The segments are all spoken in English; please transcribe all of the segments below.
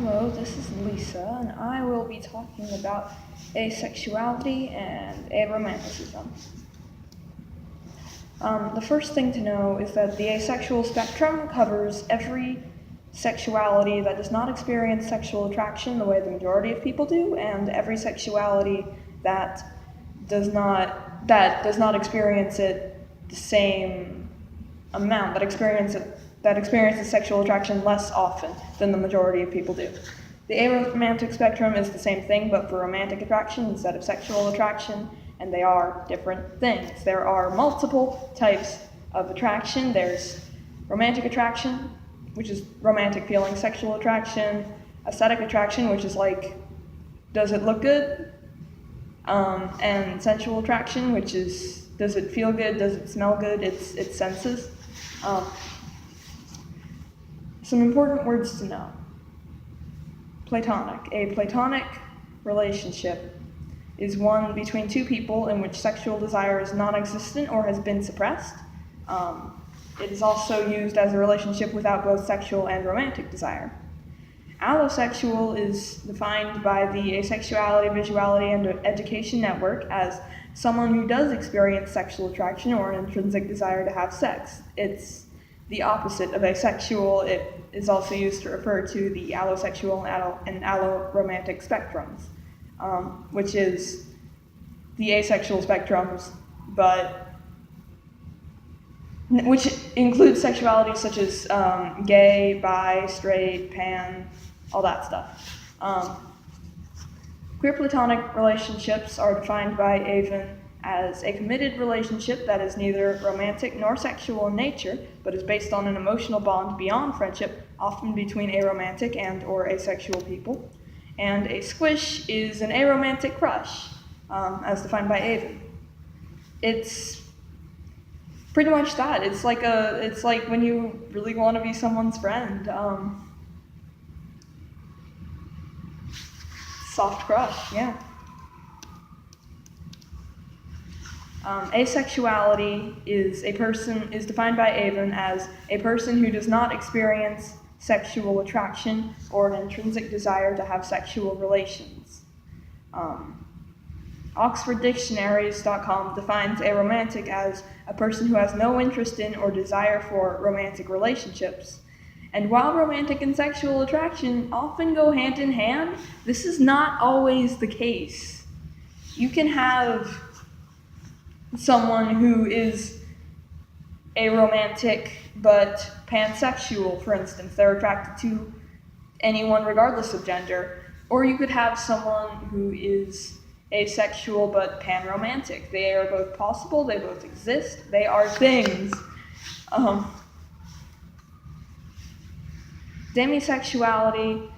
Hello, this is Lisa, and I will be talking about asexuality and aromanticism. The first thing to know is that the asexual spectrum covers every sexuality that does not experience sexual attraction the way the majority of people do, and every sexuality that does not experience it the same amount, that experiences sexual attraction less often than the majority of people do. The aromantic spectrum is the same thing, but for romantic attraction instead of sexual attraction, and they are different things. There are multiple types of attraction. There's romantic attraction, which is romantic feeling, sexual attraction, aesthetic attraction, which is like, does it look good? And sensual attraction, which is, does it feel good? Does it smell good? It's senses. Some important words to know. Platonic. A platonic relationship is one between two people in which sexual desire is non-existent or has been suppressed. It is also used as a relationship without both sexual and romantic desire. Allosexual is defined by the Asexuality, Visuality, and Education Network as someone who does experience sexual attraction or an intrinsic desire to have sex. It's the opposite of asexual. It is also used to refer to the allosexual and alloromantic spectrums, which is the asexual spectrums, but which includes sexualities such as gay, bi, straight, pan, all that stuff. Queer platonic relationships are defined by Avon as a committed relationship that is neither romantic nor sexual in nature, but is based on an emotional bond beyond friendship, often between aromantic and or asexual people. And a squish is an aromantic crush, as defined by Avon. It's pretty much that. It's like when you really want to be someone's friend. Soft crush, yeah. Asexuality is defined by Avon as a person who does not experience sexual attraction or an intrinsic desire to have sexual relations. OxfordDictionaries.com defines aromantic as a person who has no interest in or desire for romantic relationships. And while romantic and sexual attraction often go hand in hand, this is not always the case. You can have someone who is aromantic but pansexual, for instance. They're attracted to anyone regardless of gender. Or you could have someone who is asexual but panromantic. They are both possible, they both exist, they are things. Demisexuality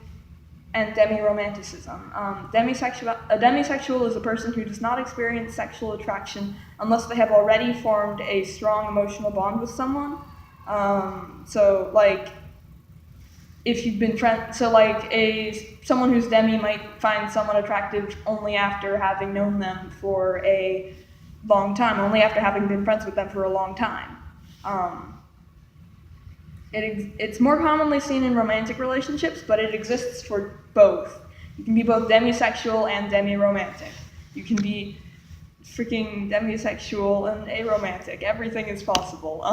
and demiromanticism. A demisexual is a person who does not experience sexual attraction unless they have already formed a strong emotional bond with someone. So like, if you've been someone who's demi might find someone attractive only after having known them for a long time, only after having been friends with them for a long time. It's more commonly seen in romantic relationships, but it exists for both. You can be both demisexual and demiromantic. You can be freaking demisexual and aromantic. Everything is possible.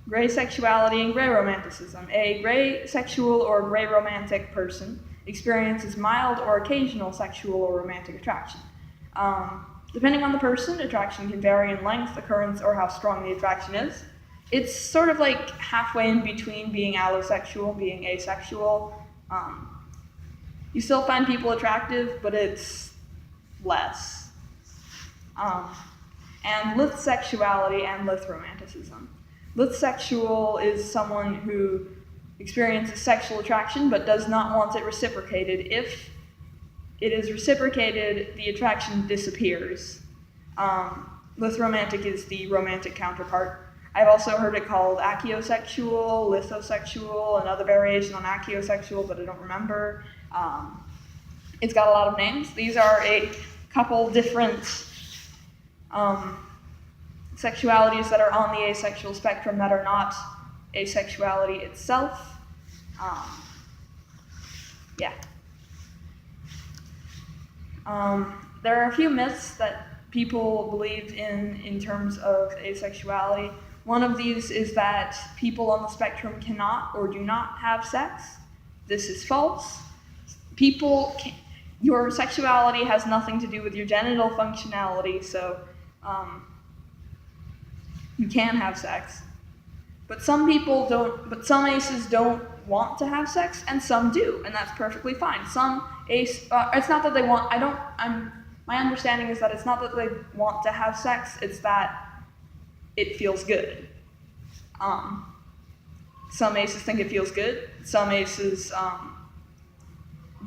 Gray sexuality and gray romanticism. A gray sexual or gray romantic person experiences mild or occasional sexual or romantic attraction. Depending on the person, attraction can vary in length, occurrence, or how strong the attraction is. It's sort of like halfway in between being allosexual, being asexual. You still find people attractive, but it's less. And lithsexuality and lithromanticism. Lithsexual is someone who experiences sexual attraction but does not want it reciprocated. If it is reciprocated, the attraction disappears. Lithromantic is the romantic counterpart. I've also heard it called achiosexual, lithosexual, another variation on achiosexual, but I don't remember. It's got a lot of names. These are a couple different sexualities that are on the asexual spectrum that are not asexuality itself. Yeah. There are a few myths that people believed in terms of asexuality. One of these is that people on the spectrum cannot or do not have sex. This is false. Your sexuality has nothing to do with your genital functionality, so you can have sex. But some people don't, but some aces don't want to have sex, and some do, and that's perfectly fine. It's not that they want, my understanding is that it's not that they want to have sex, it's that it feels good. Some aces think it feels good, some aces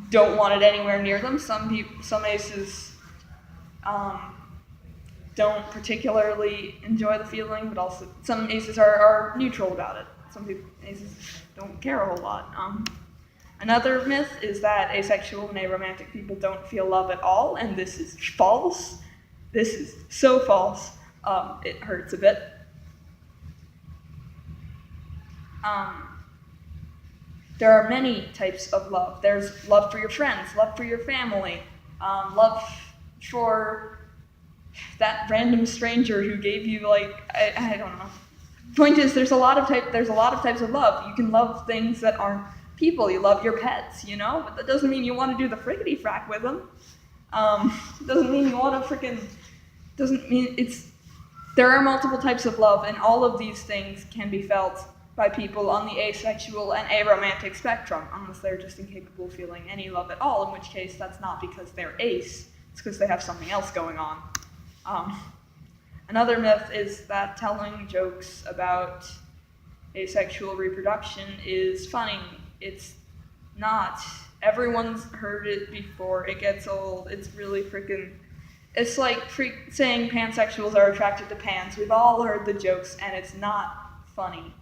don't want it anywhere near them, some aces don't particularly enjoy the feeling, but also some aces are neutral about it. Some aces don't care a whole lot. Another myth is that asexual and aromantic people don't feel love at all, and this is false. This is so false. It hurts a bit. There are many types of love. There's love for your friends, love for your family, love for that random stranger who gave you I don't know. Point is, there's a lot of types of love. You can love things that aren't people. You love your pets, but that doesn't mean you want to do the frickety frack with them. Doesn't mean you want to doesn't mean there are multiple types of love, and all of these things can be felt by people on the asexual and aromantic spectrum, unless they're just incapable of feeling any love at all, in which case that's not because they're ace, it's because they have something else going on. Another myth is that telling jokes about asexual reproduction is funny. It's not. Everyone's heard it before. It gets old. It's really it's like saying pansexuals are attracted to pans. We've all heard the jokes, and it's not funny.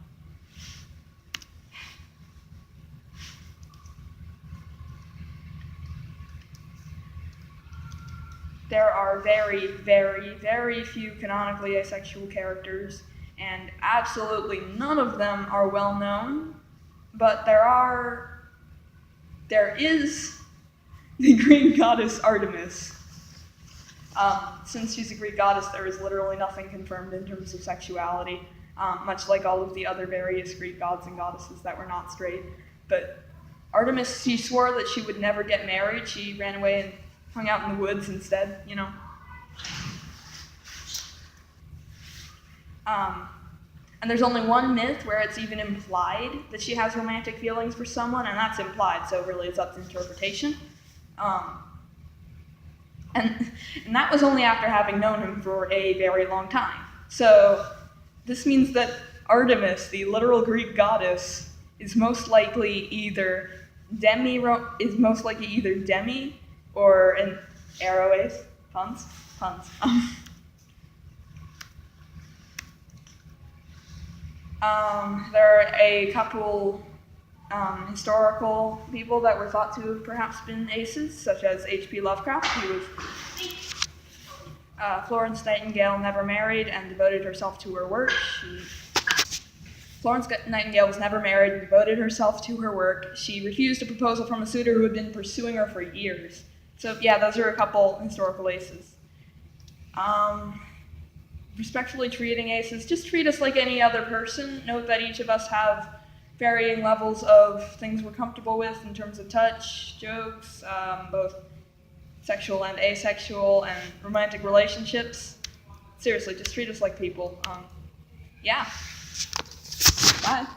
There are very, very, very few canonically asexual characters, and absolutely none of them are well known, but there is the Greek goddess Artemis. Since she's a Greek goddess, there is literally nothing confirmed in terms of sexuality, much like all of the other various Greek gods and goddesses that were not straight. But Artemis, she swore that she would never get married. She ran away and hung out in the woods instead, And there's only one myth where it's even implied that she has romantic feelings for someone, and that's implied, so really it's up to interpretation. And that was only after having known him for a very long time. So this means that Artemis, the literal Greek goddess, is most likely either demi or an arrow ace. Puns. There are a couple historical people that were thought to have perhaps been aces, such as H.P. Lovecraft. He was Florence Nightingale never married and devoted herself to her work. Florence Nightingale was never married and devoted herself to her work. She refused a proposal from a suitor who had been pursuing her for years. So yeah, those are a couple historical aces. Respectfully treating aces, just treat us like any other person. Note that each of us have varying levels of things we're comfortable with in terms of touch, jokes, both sexual and asexual, and romantic relationships. Seriously, just treat us like people. Yeah. Bye.